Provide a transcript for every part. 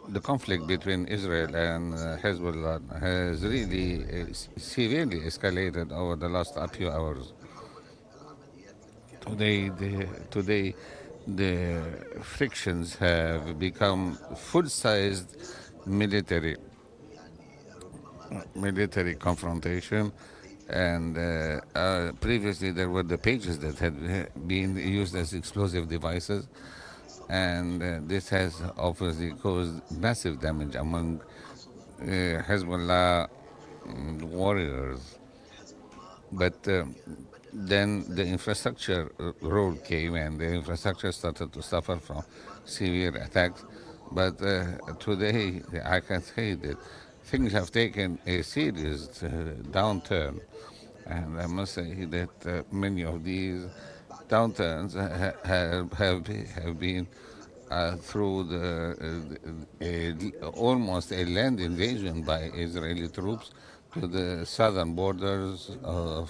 The conflict between Israel and Hezbollah has really severely escalated over the last few hours. Today, the frictions have become full-sized military military confrontation, and previously there were the pages that had been used as explosive devices, and this has obviously caused massive damage among Hezbollah warriors. But then the infrastructure role came, and the infrastructure started to suffer from severe attacks. But today, I can say that things have taken a serious downturn, and I must say that many of these downturns have been through almost a land invasion by Israeli troops to the southern borders of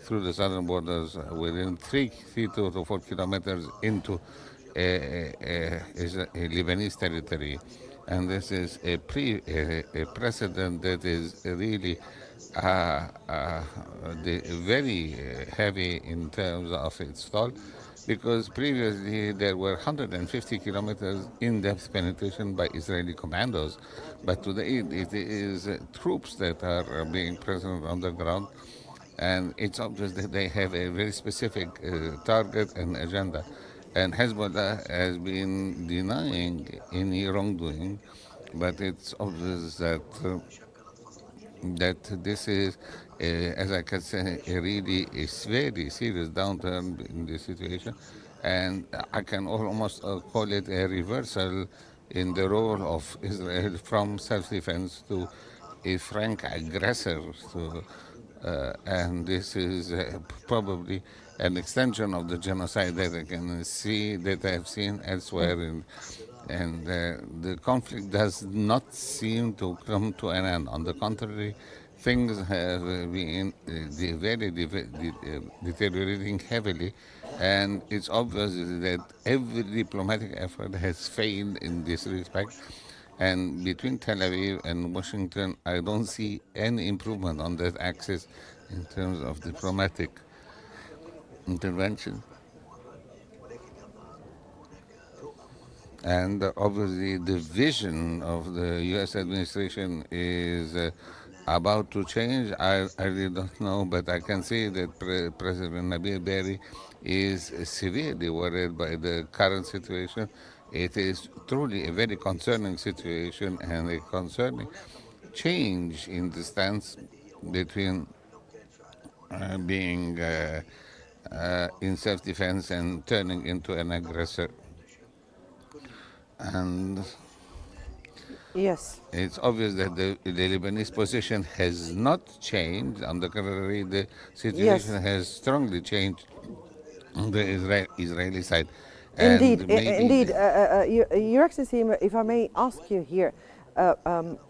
through the southern borders within three to 4 kilometers into a Lebanese territory, and this is a precedent that is really uh, uh, very heavy in terms of its toll, because previously there were 150 kilometers in-depth penetration by Israeli commandos, but today it is troops that are being present on the ground, and it's obvious that they have a very specific target and agenda. And Hezbollah has been denying any wrongdoing, but it's obvious that this is, as I can say, a really a very serious downturn in the situation, and I can almost call it a reversal in the role of Israel from self-defense to a frank aggressor. And this is probably an extension of the genocide that I can see that I have seen elsewhere and the conflict does not seem to come to an end. On the contrary, things have been deteriorating heavily, and it's obvious that every diplomatic effort has failed in this respect. And between Tel Aviv and Washington, I don't see any improvement on that axis in terms of diplomatic intervention. And obviously, the vision of the U.S. administration is about to change. I really don't know, but I can say that President Nabil Berri is severely worried by the current situation. It is truly a very concerning situation and a concerning change in the stance between being in self-defense and turning into an aggressor. And Yes. it's obvious that the Lebanese position has not changed. On the contrary, the situation Yes. has strongly changed on the Israeli side. Indeed, And maybe, indeed. Your Excellency, if I may ask you here,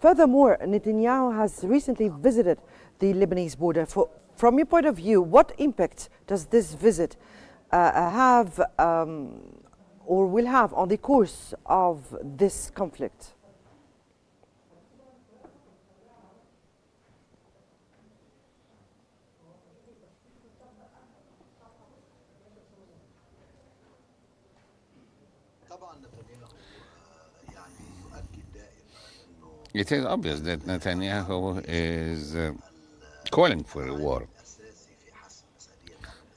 furthermore, Netanyahu has recently visited the Lebanese border. From your point of view, what impact does this visit have or will have on the course of this conflict? it is obvious that Netanyahu is calling for a war.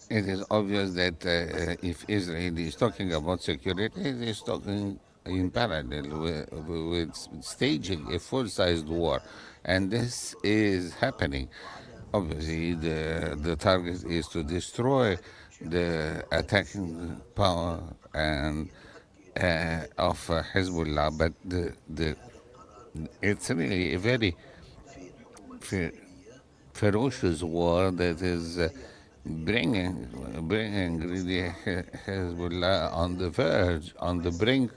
It is obvious that if Israel is talking about security, it is talking in parallel with staging a full-sized war, and this is happening. Obviously, the target is to destroy the attacking power and of Hezbollah, but it's really a very fe- ferocious war that is bringing really Hezbollah on the verge, on the brink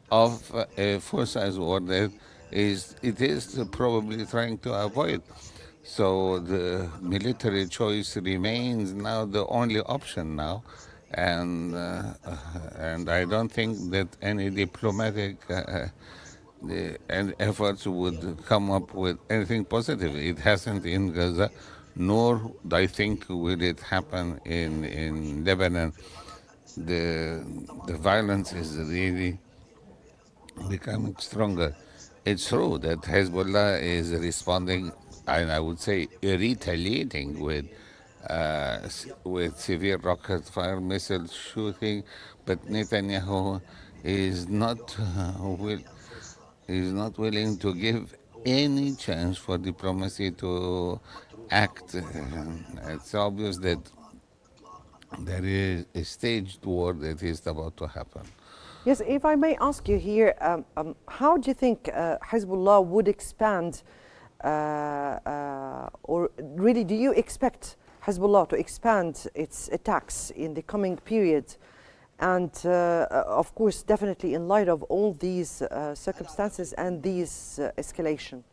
of a full-size war that it is probably trying to avoid. So the military choice remains now the only option now, and and I don't think that any diplomatic and efforts would come up with anything positive. It hasn't in Gaza, nor I think will it happen in Lebanon. The violence is really becoming stronger. It's true that Hezbollah is responding, and I would say retaliating with severe rocket fire, missile shooting, but Netanyahu is not is not willing to give any chance for diplomacy to act. It's obvious that there is a staged war that is about to happen. Yes, if I may ask you here, how do you think Hezbollah would expand, or really do you expect Hezbollah to expand its attacks in the coming period? And of course, definitely in light of all these circumstances and these escalation.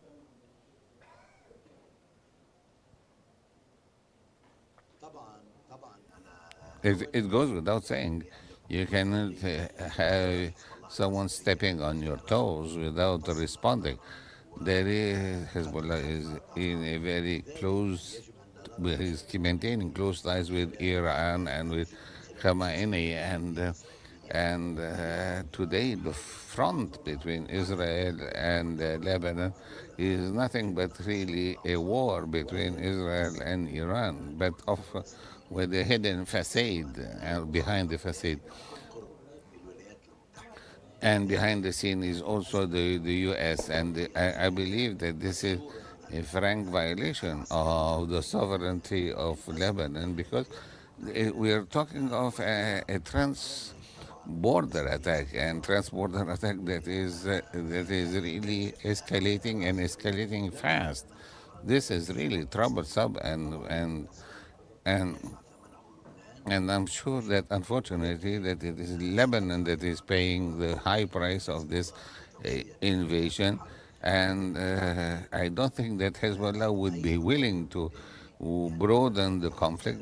It goes without saying, you cannot have someone stepping on your toes without responding. There is Hezbollah is in a very close, is maintaining close ties with Iran and with Khamenei, and today the front between Israel and Lebanon is nothing but really a war between Israel and Iran, but with a hidden facade behind the facade. And behind the scene is also the U.S. And I believe that this is a frank violation of the sovereignty of Lebanon, because we are talking of a trans-border attack, and trans-border attack that is really escalating and escalating fast. This is really troublesome, and and I'm sure that unfortunately that it is Lebanon that is paying the high price of this invasion, and I don't think that Hezbollah would be willing to broaden the conflict